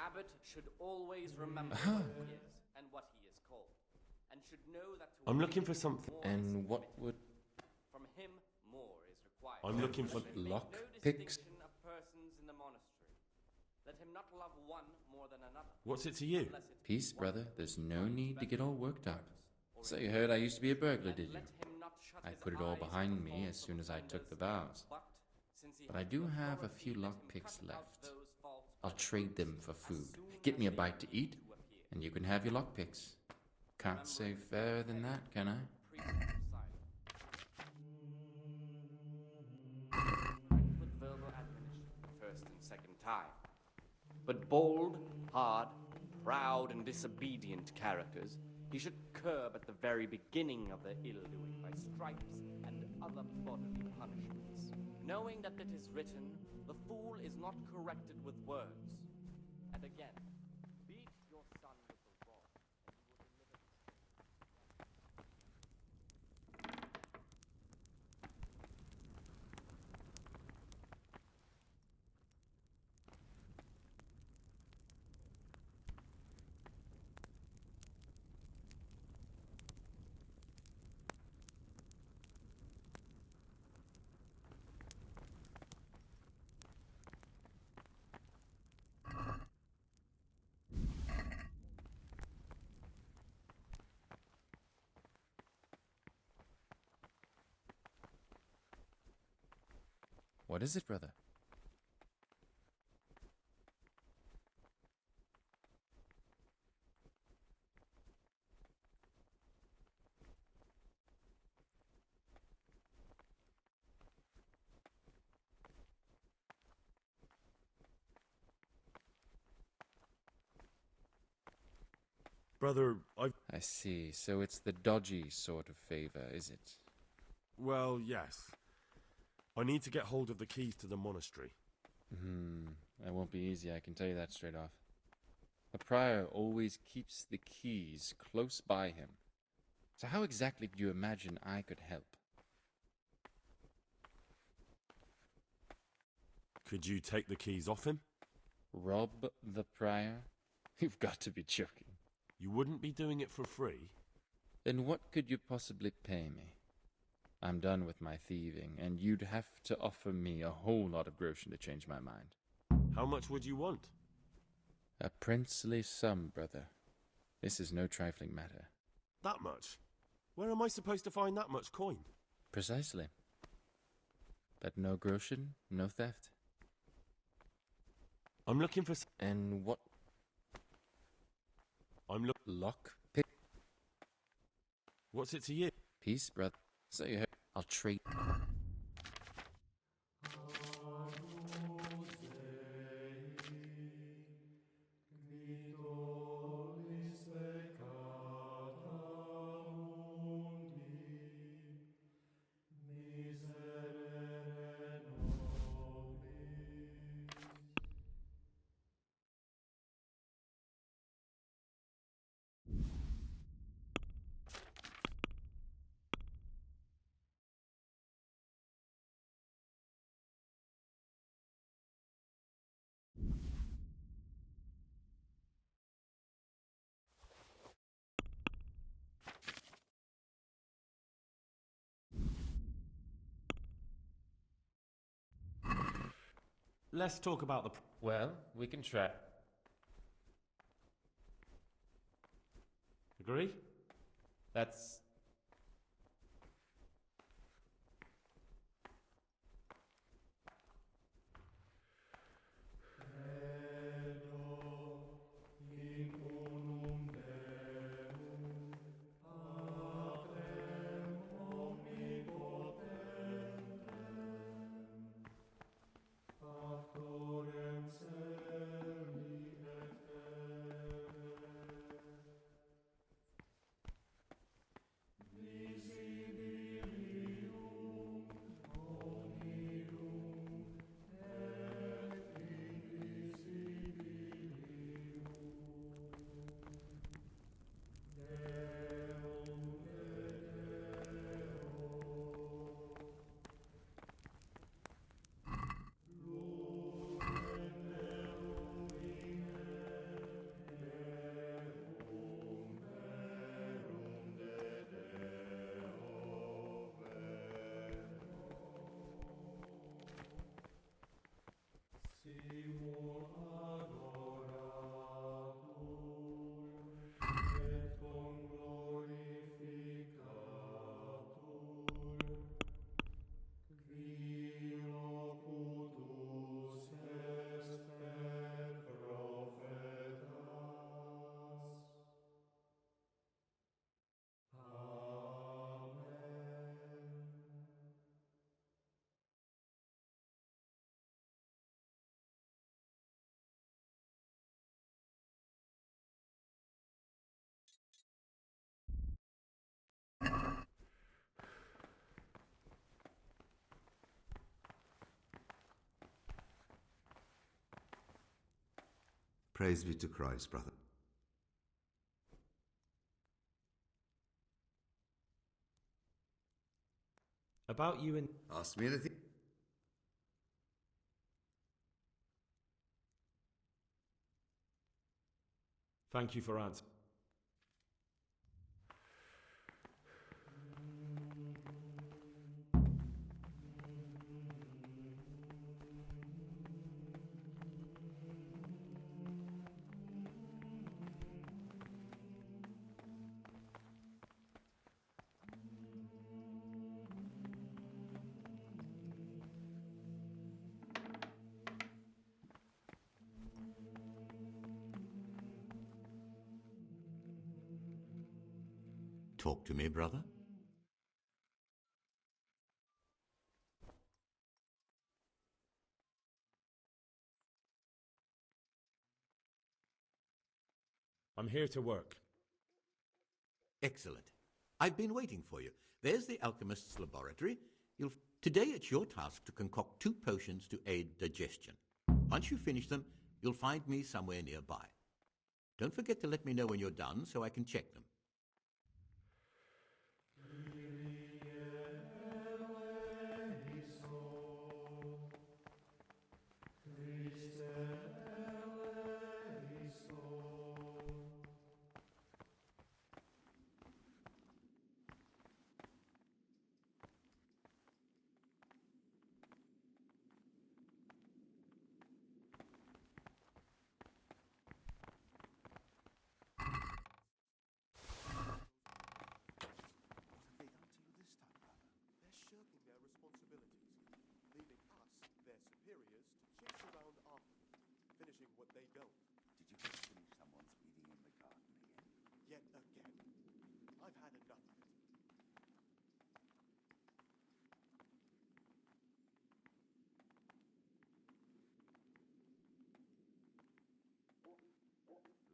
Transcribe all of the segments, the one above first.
abbot should always remember what he is and what he is called, and should know that to I'm looking for something. more is And what permitted. would... From him more is required. I'm looking for Let him make lock no picks? distinction of persons in the monastery. Let him not love one more than another. What's it to you? unless it Peace, be brother. one There's who no finds need to get better all worked up. or So in you heard I used to be a burglar, and did you? let him not shut I his put it all eyes to behind the me faults as of soon as I took the offenders, vows. since he But I has do the have a authority, few let him lockpicks cut out left. those faults by I'll the trade them roots for as food. soon Get me a as they bite to begin eat, to appear. and you can have your lockpicks. Can't say fairer than that, can I? Precept of silence. With verbal admonition the first and second time. But bold, hard, proud, and disobedient characters he should curb at the very beginning of their ill-doing by stripes and other bodily punishments, knowing that it is written, "The fool is not corrected with words." And again, beat your son with the rod, and you will deliver his... What is it, brother? Brother, I've... I see. So it's the dodgy sort of favor, is it? Well, yes. I need to get hold of the keys to the monastery. That won't be easy, I can tell you that straight off. The prior always keeps the keys close by him. So how exactly do you imagine I could help? Could you take the keys off him? Rob the prior? You've got to be joking. You wouldn't be doing it for free? Then what could you possibly pay me? I'm done with my thieving, and you'd have to offer me a whole lot of groschen to change my mind. How much would you want? A princely sum, brother. This is no trifling matter. That much? Where am I supposed to find that much coin? Precisely. But no groschen, no theft. I'm looking for... And what I'm look... lock pick? What's it to you? Peace, brother. So you heard. I'll trade. Let's talk about the... Well, we can try. Agree? That's... Praise be to Christ, brother. About you and... Ask me anything. Thank you for answering. Talk to me, brother. I'm here to work. Excellent. I've been waiting for you. There's the alchemist's laboratory. Today it's your task to concoct 2 potions to aid digestion. Once you finish them, you'll find me somewhere nearby. Don't forget to let me know when you're done so I can check them.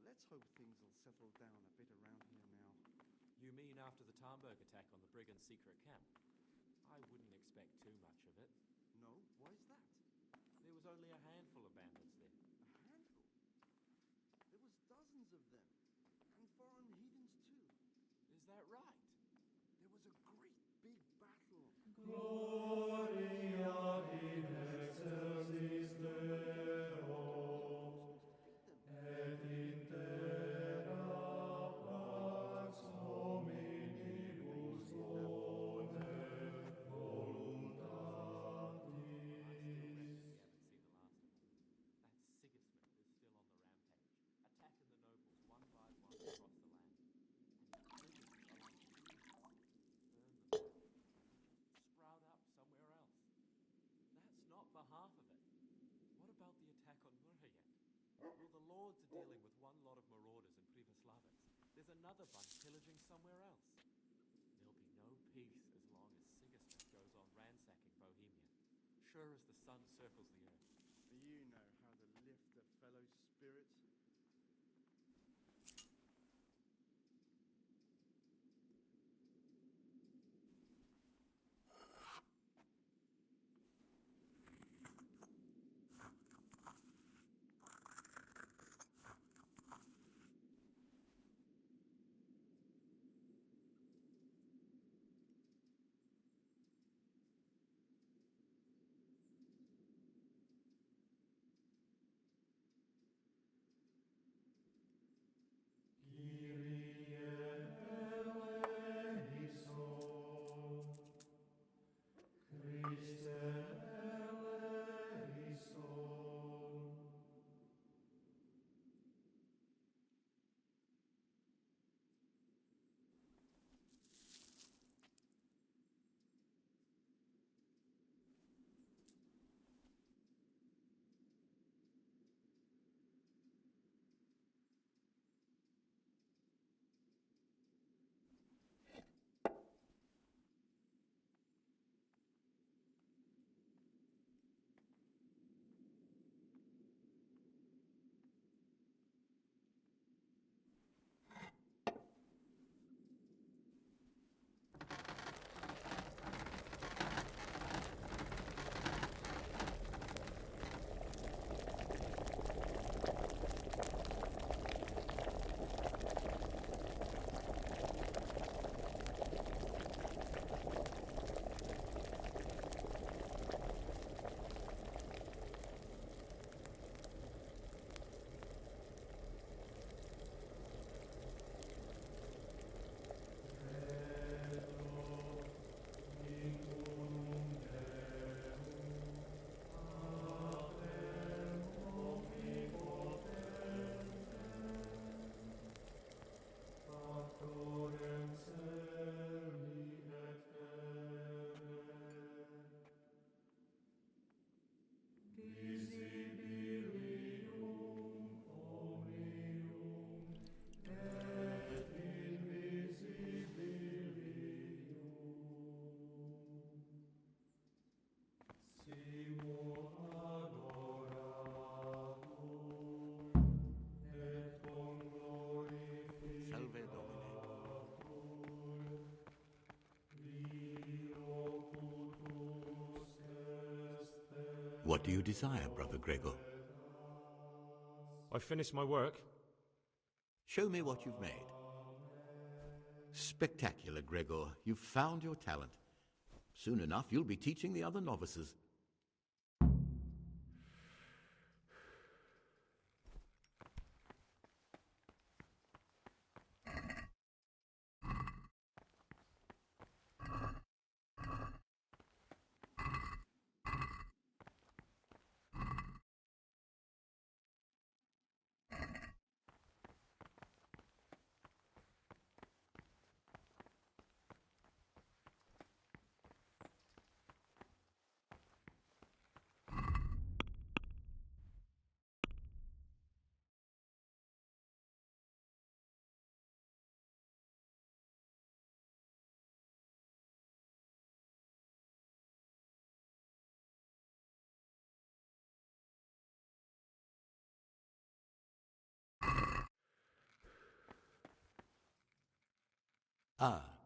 Let's hope things will settle down a bit around here now. You mean after the Tarnberg attack on the Brigand secret camp? I wouldn't expect too much of it. No? Why is that? There was only a handful of bandits there. A handful? There was dozens of them. And foreign heathens too. Is that right? There was a great big battle. Half of it. What about the attack on Murhayet? Well, the lords are dealing with one lot of marauders in Privoslavets. There's another bunch pillaging somewhere else. There'll be no peace as long as Sigismund goes on ransacking Bohemia, sure as the sun circles the earth. You know how to lift a fellow spirit. What do you desire, Brother Gregor? I finished my work. Show me what you've made. Spectacular, Gregor. You've found your talent. Soon enough, you'll be teaching the other novices. Ah.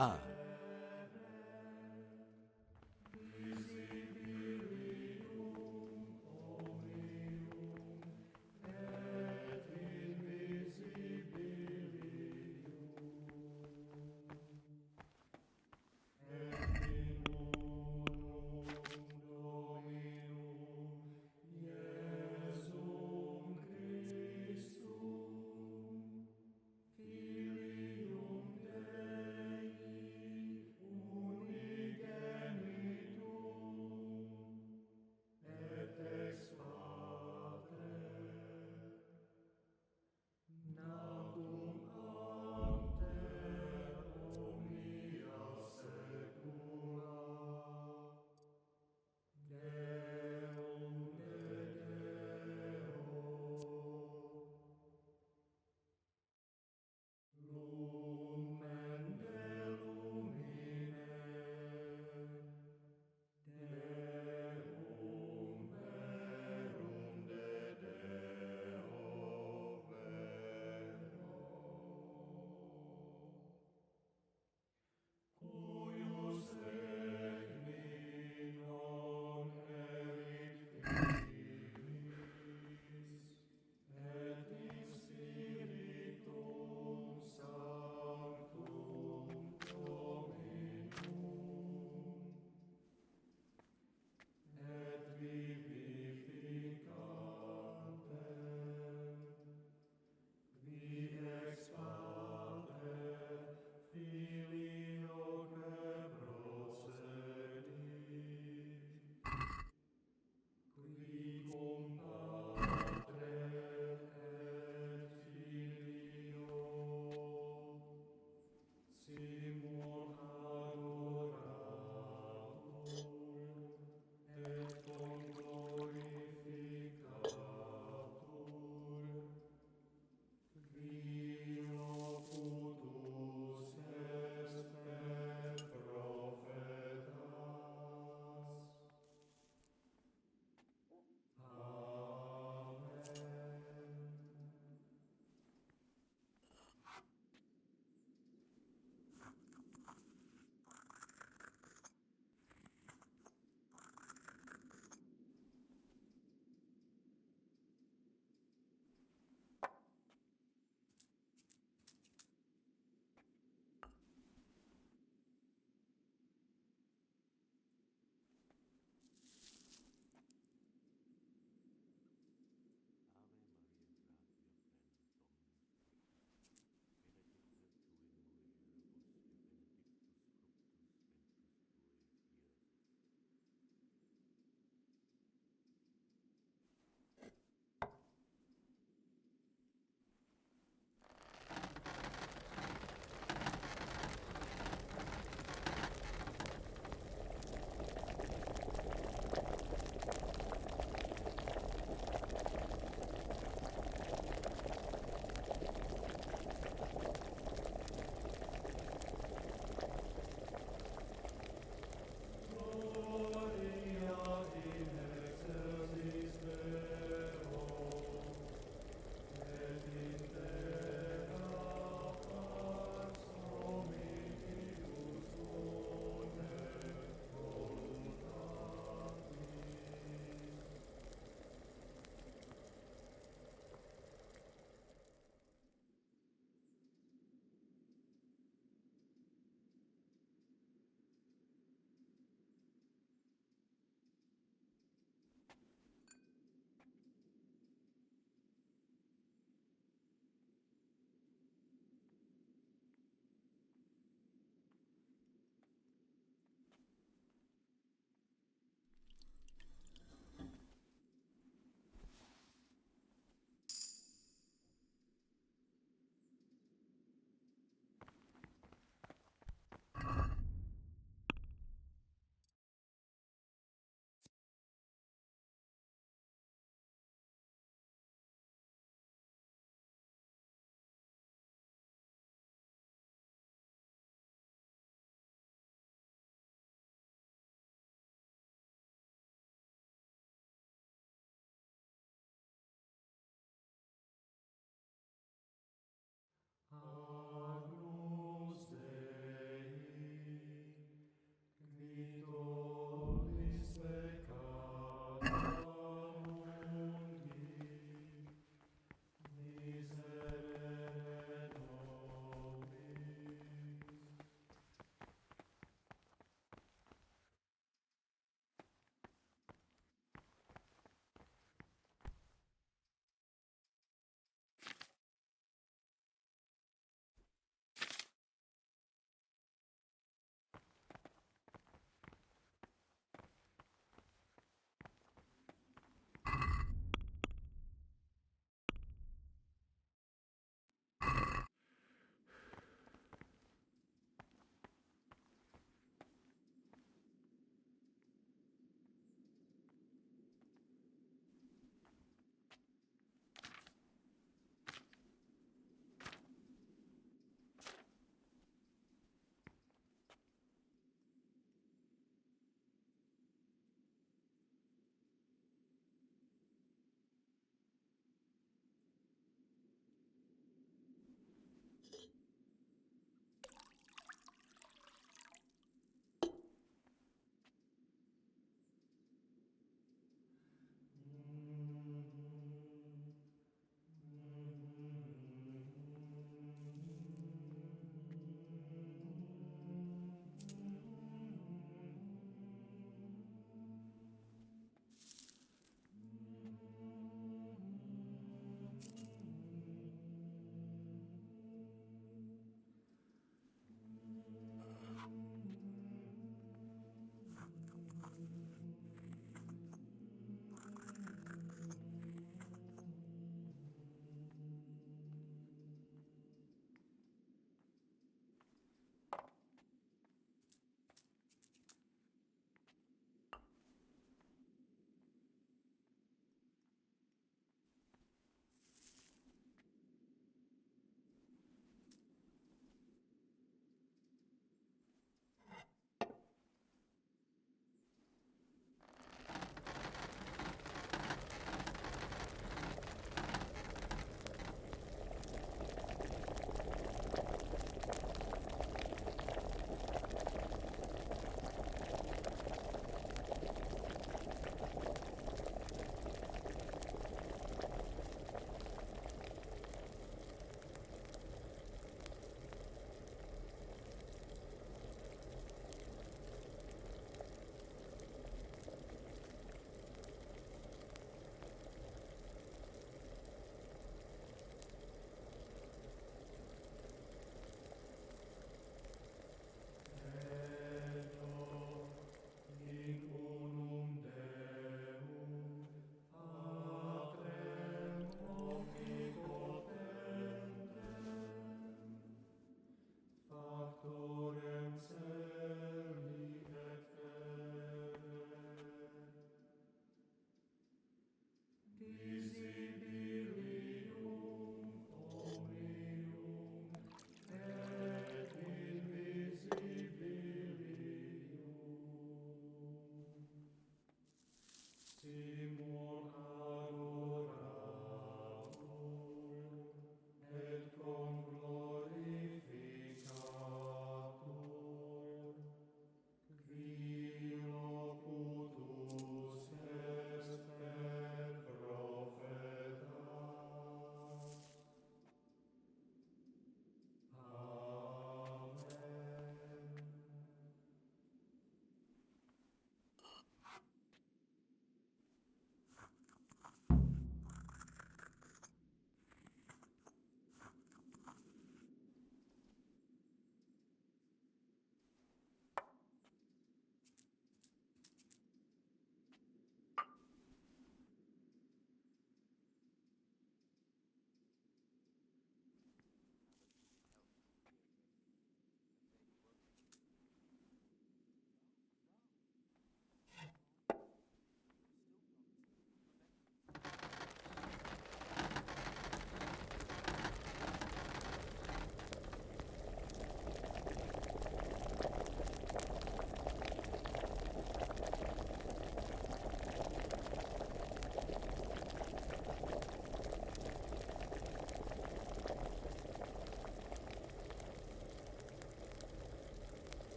Ah.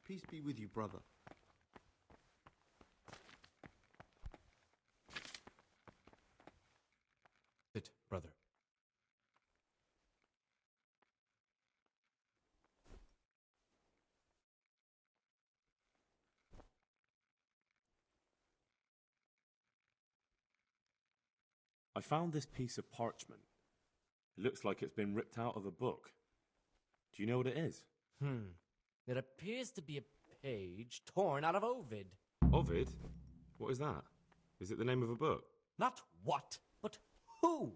Peace be with you, brother. Sit, brother. I found this piece of parchment. It looks like it's been ripped out of a book. Do you know what it is? It appears to be a page torn out of Ovid. Ovid? What is that? Is it the name of a book? Not what, but who?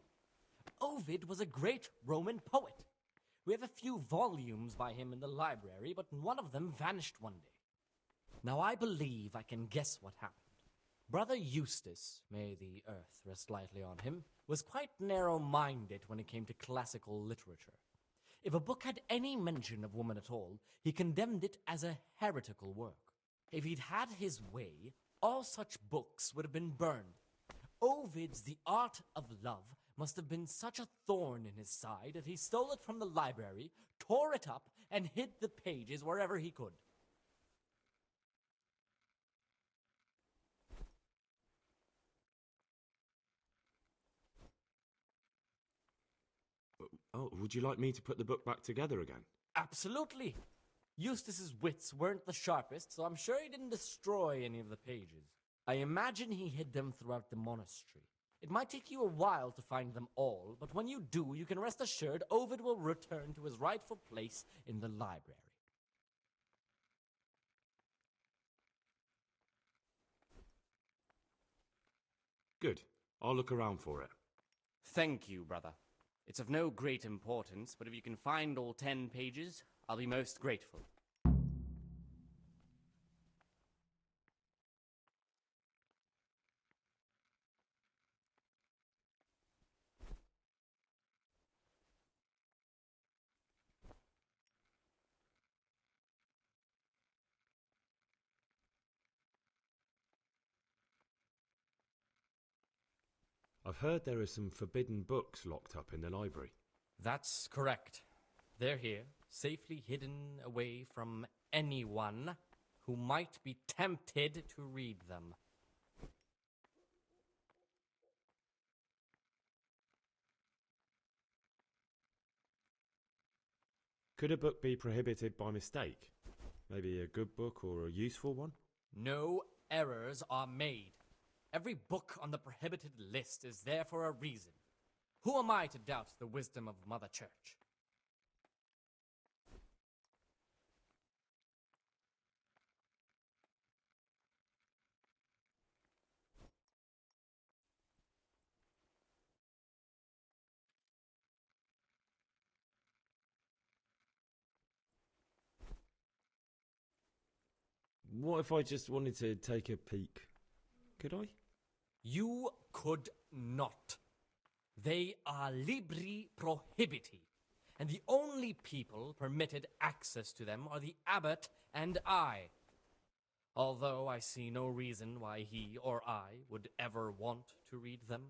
Ovid was a great Roman poet. We have a few volumes by him in the library, but one of them vanished one day. Now I believe I can guess what happened. Brother Eustace, may the earth rest lightly on him, was quite narrow-minded when it came to classical literature. If a book had any mention of woman at all, he condemned it as a heretical work. If he'd had his way, all such books would have been burned. Ovid's The Art of Love must have been such a thorn in his side that he stole it from the library, tore it up, and hid the pages wherever he could. Oh, would you like me to put the book back together again? Absolutely. Eustace's wits weren't the sharpest, so I'm sure he didn't destroy any of the pages. I imagine he hid them throughout the monastery. It might take you a while to find them all, but when you do, you can rest assured Ovid will return to his rightful place in the library. Good. I'll look around for it. Thank you, brother. It's of no great importance, but if you can find all 10 pages, I'll be most grateful. I've heard there are some forbidden books locked up in the library. That's correct. They're here, safely hidden away from anyone who might be tempted to read them. Could a book be prohibited by mistake? Maybe a good book or a useful one? No errors are made. Every book on the prohibited list is there for a reason. Who am I to doubt the wisdom of Mother Church? What if I just wanted to take a peek? Could I? You could not. They are libri prohibiti, and the only people permitted access to them are the abbot and I. Although I see no reason why he or I would ever want to read them.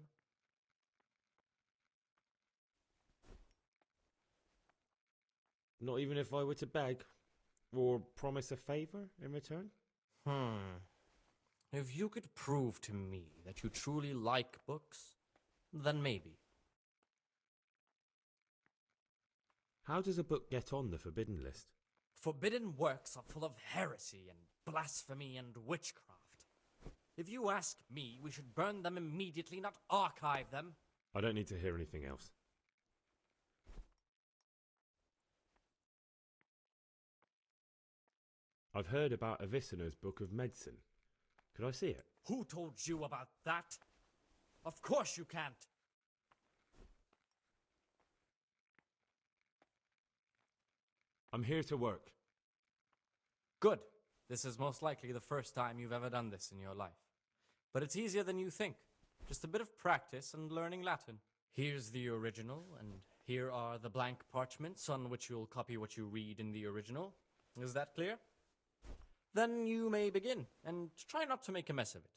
Not even if I were to beg? Or promise a favour in return? If you could prove to me that you truly like books, then maybe. How does a book get on the forbidden list? Forbidden works are full of heresy and blasphemy and witchcraft. If you ask me, we should burn them immediately, not archive them. I don't need to hear anything else. I've heard about Avicenna's Book of Medicine. Could I see it? Who told you about that? Of course you can't. I'm here to work. Good. This is most likely the first time you've ever done this in your life. But it's easier than you think. Just a bit of practice and learning Latin. Here's the original, and here are the blank parchments on which you'll copy what you read in the original. Is that clear? Then you may begin, and try not to make a mess of it.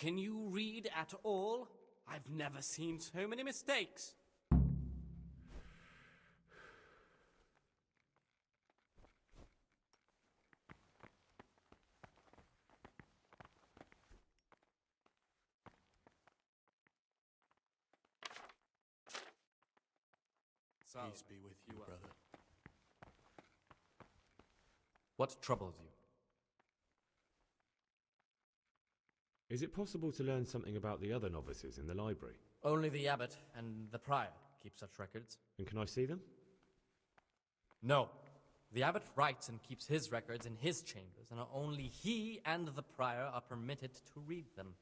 Can you read at all? I've never seen so many mistakes. Peace be with you, brother. What troubles you? Is it possible to learn something about the other novices in the library? Only the abbot and the prior keep such records. And can I see them? No. The abbot writes and keeps his records in his chambers, and only he and the prior are permitted to read them.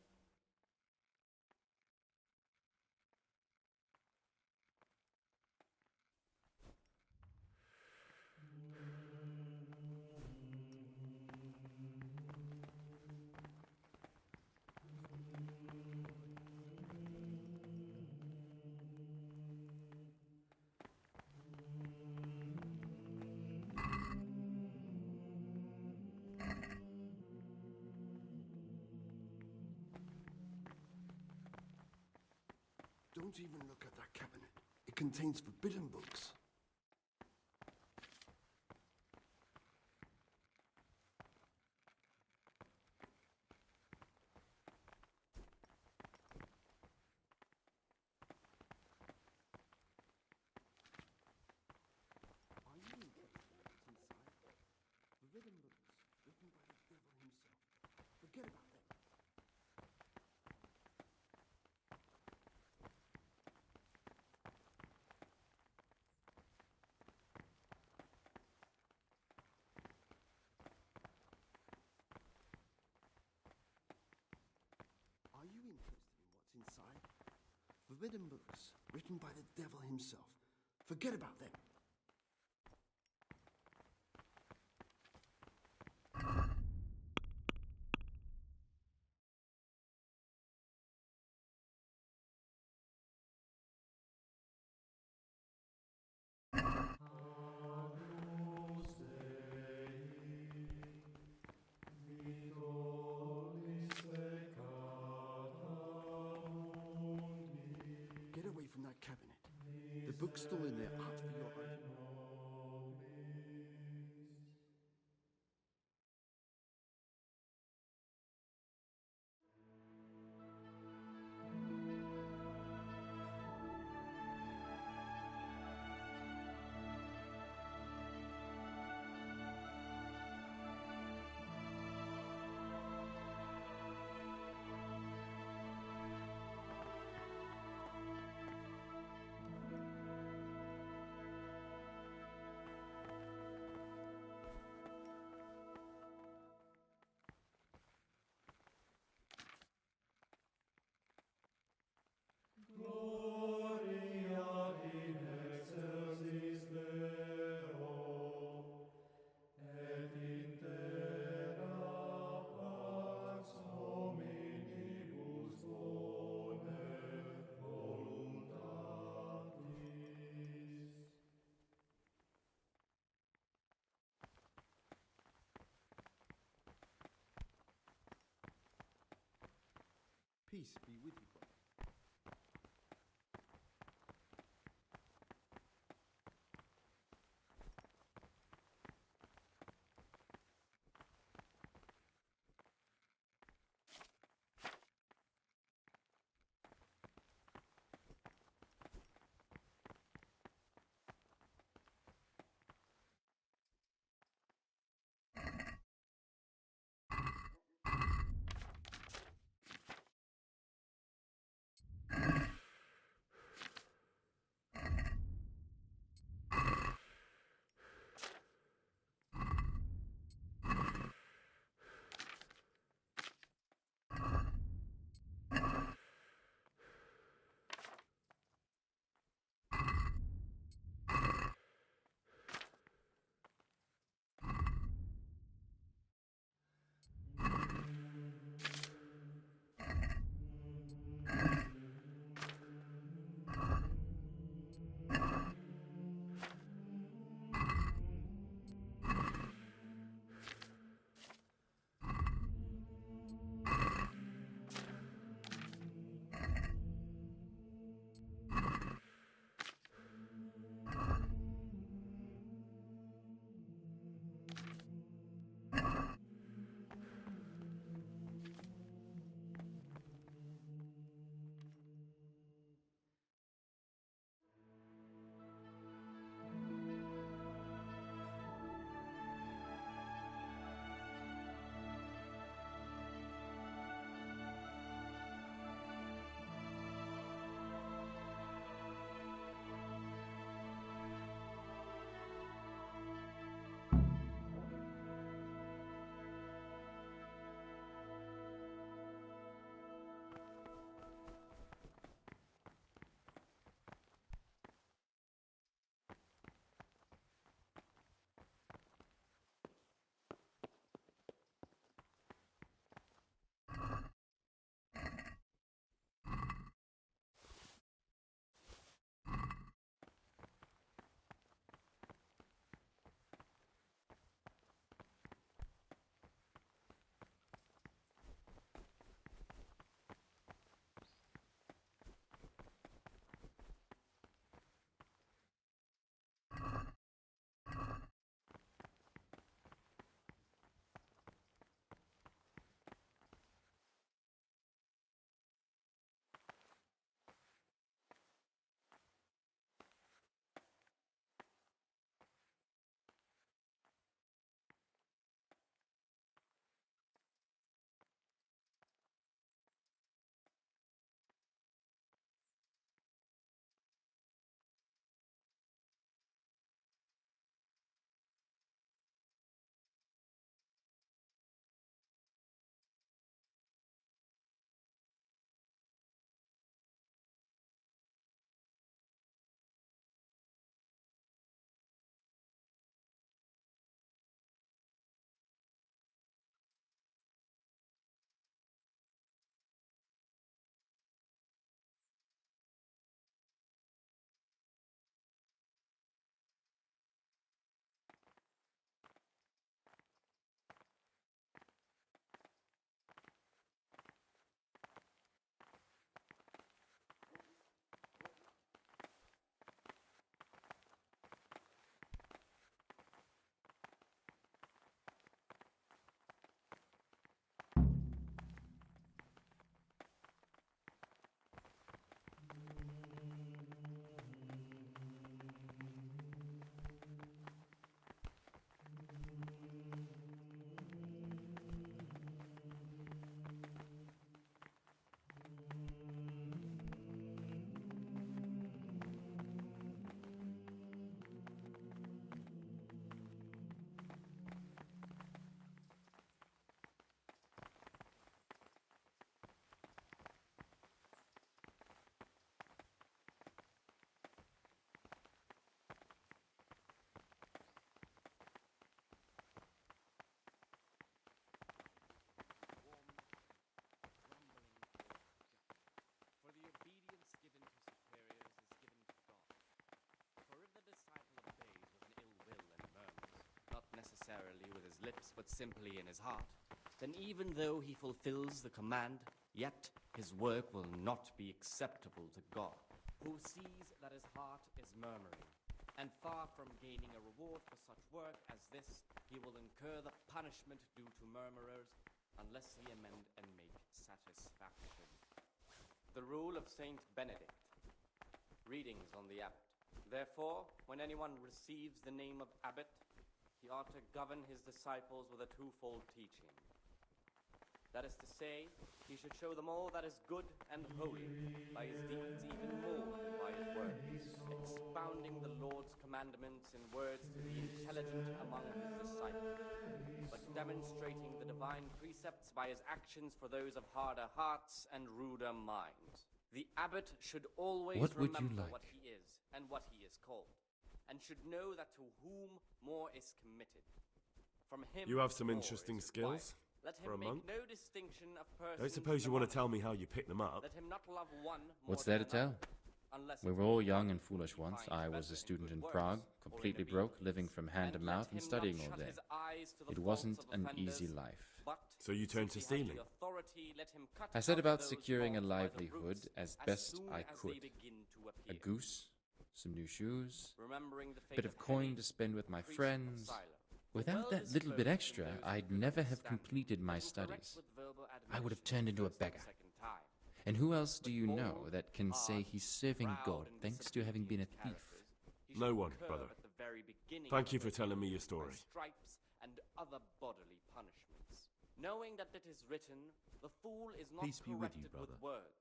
Don't even look at that cabinet. It contains forbidden books. Are you interested in what's inside? Forbidden books written by the devil himself. Forget about them. Are you interested in what's inside? Forbidden books written by the devil himself. Forget about them. Get away from that cabinet. The books still in there aren't for your own. Peace be with you, brother. lips but simply in his heart, then even though he fulfills the command, yet his work will not be acceptable to God, who sees that his heart is murmuring. And far from gaining a reward for such work as this, he will incur the punishment due to murmurers, unless he amend and make satisfaction. The rule of Saint Benedict. Readings on the abbot. Therefore, when anyone receives the name of abbot, he ought to govern his disciples with a twofold teaching. That is to say, he should show them all that is good and holy, by his deeds even more than by his words, expounding the Lord's commandments in words to the intelligent among his disciples, but demonstrating the divine precepts by his actions for those of harder hearts and ruder minds. The abbot should always What would you remember like? what he is and what he is called, and should know that to whom more is committed. From him You have some more interesting is required. skills Let him for a make monk. no distinction of persons. Don't suppose in you the want to tell me monastery. how you pick them up? Let him not love one more What's there than to tell? another, unless We it were be all one young and whom foolish he once. finds I was better a student in good Prague, works or in completely broke, obedience. living from hand to And mouth let and him studying not all shut day. his eyes to the It faults wasn't of an offenders, easy life. but So you turned since to he has stealing? the authority, let him cut I set out about those securing a faults by the livelihood roots as best soon I as they could. begin to A appear. goose, some new shoes, Remembering the a fate bit of coin to spend with my priest of friends. Silo. Without that little bit extra, I'd never have completed my studies. I would have turned into a beggar. And who else do you know that can say he's serving God thanks to having been a thief? No one, brother. Thank you for telling me your story. Stripes and other bodily punishments. Knowing that it is written, the fool is not Peace be with you, corrected brother. with words.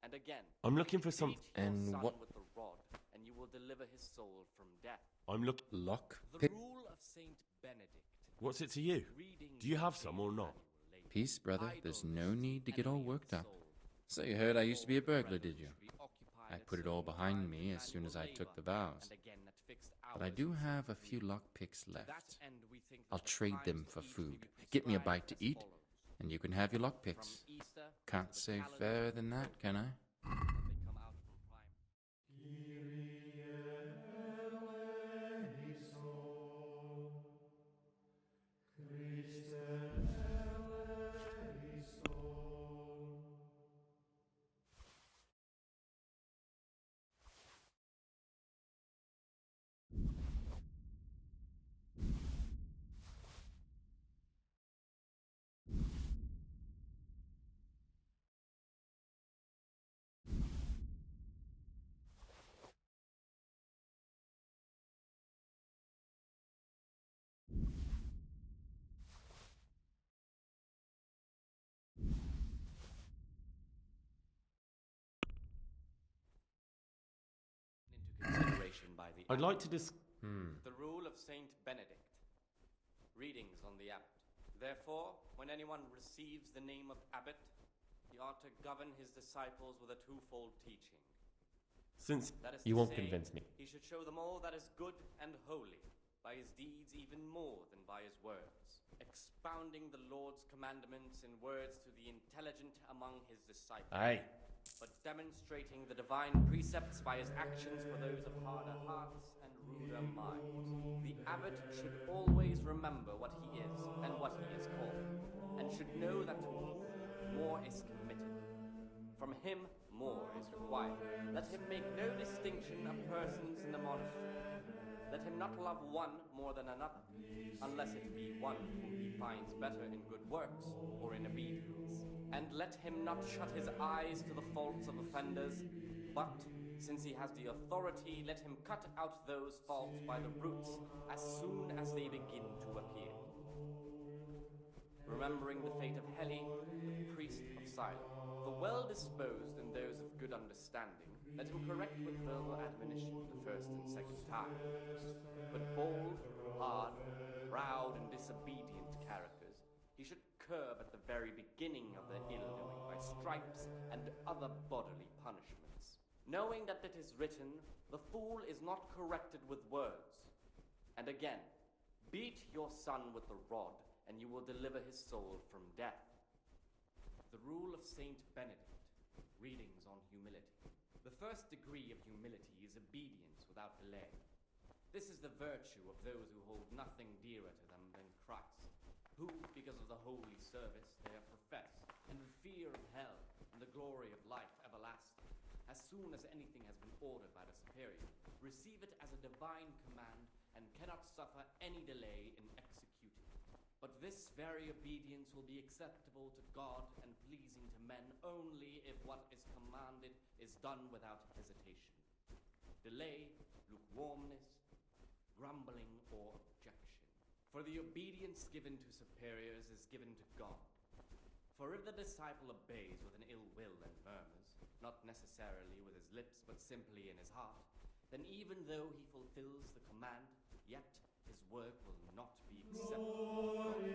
And again, I'm looking for some. beat your And son what- with the rod, and you will deliver his soul from death. I'm looking. Lock? The rule of Saint Benedict. What's it to you? Readings Do you have of some Saint or not? Emmanuel Lady. Peace, brother. There's no Idleness, need to get all enemy of worked the up. soul. So you heard I used to be a burglar, Brethren did you? should be occupied I at put it all certain behind times me with as soon as I manual took the labor, vows. and again at fixed But I hours do of have a certain few meals. lockpicks To that left. end, we think that I'll the trade them times for each may food. be Get me a prescribed bite to as eat, follows. and you can have your From lockpicks. Easter Can't to the say calendar fairer of than that, October, can I? when they come out from prime. Into consideration by the I'd like to The rule of Saint Benedict. Readings on the abbot. Therefore, when anyone receives the name of abbot, he ought to govern his disciples with a twofold teaching. Since That is you to won't say, convince me. He should show them all that is good and holy, by his deeds even more than by his words, expounding the Lord's commandments in words to the intelligent among his disciples. Aye. But demonstrating the divine precepts by his actions for those of harder hearts and ruder minds. The abbot should always remember what he is and what he is called, and should know that to whom more is committed. From him more is required. Let him make no distinction of persons in the monastery. Let him not love one more than another, unless it be one whom he finds better in good works or in obedience. And let him not shut his eyes to the faults of offenders, but, since he has the authority, let him cut out those faults by the roots as soon as they begin to appear. Remembering the fate of Heli, the priest of Silo, the well-disposed and those of good understanding, let him correct with verbal admonition the first and second time. But bold, hard, proud, and disobedient characters he should curb at the very beginning of their ill-doing by stripes and other bodily punishments, knowing that it is written, the fool is not corrected with words. And again, beat your son with the rod, and you will deliver his soul from death. The rule of Saint Benedict. Readings on humility. The first degree of humility is obedience without delay. This is the virtue of those who hold nothing dearer to them than Christ. who, because of the holy service they have professed, and the fear of hell and the glory of life everlasting, as soon as anything has been ordered by the superior, receive it as a divine command and cannot suffer any delay in executing it. But this very obedience will be acceptable to God and pleasing to men only if what is commanded is done without hesitation. Delay, lukewarmness, grumbling, or objection. For the obedience given to superiors is given to God. For if the disciple obeys with an ill will and murmurs, not necessarily with his lips but simply in his heart, then even though he fulfills the command, yet his work will not be acceptable. He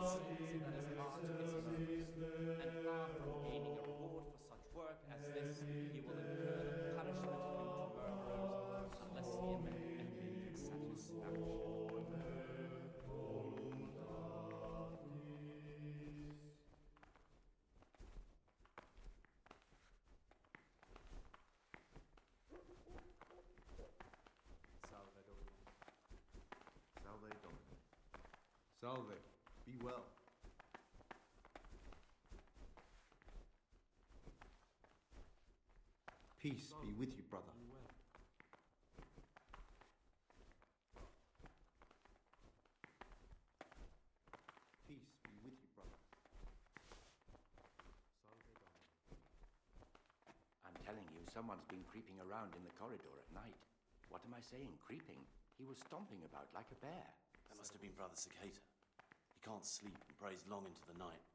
sees that his heart is murderous, and far from gaining a reward for such work as this, he will incur the punishment due to murderers unless he amend in satisfaction. Salve Domine. Salve. Be well. Peace be with you, brother. Peace be with you, brother. I'm telling you, someone's been creeping around in the corridor at night. What am I saying, creeping? He was stomping about like a bear. That must have been Brother Cicada. He can't sleep and prays long into the night.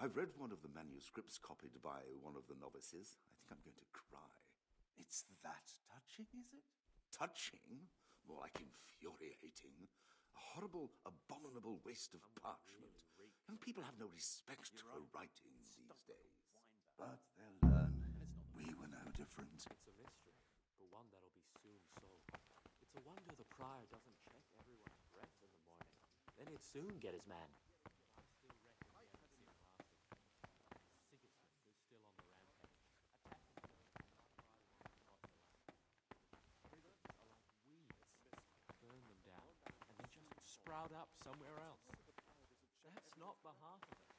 I've read one of the manuscripts copied by one of the novices. I think I'm going to cry. It's that touching, is it? Touching? More like infuriating. A horrible, abominable waste of parchment. Young people have no respect for writing these days. But they'll learn. We were no different. It's a mystery, but one that'll be soon solved. It's a wonder the prior doesn't check everyone's breath in the morning. Then he'd soon get his man. Sprout up somewhere else. That's not the half of it.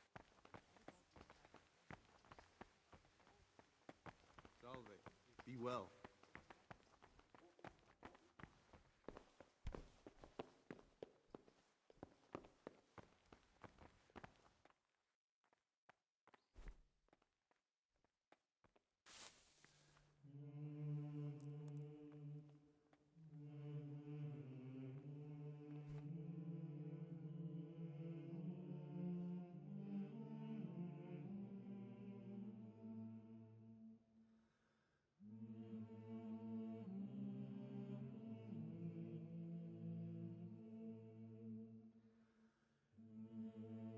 Salve. Be well.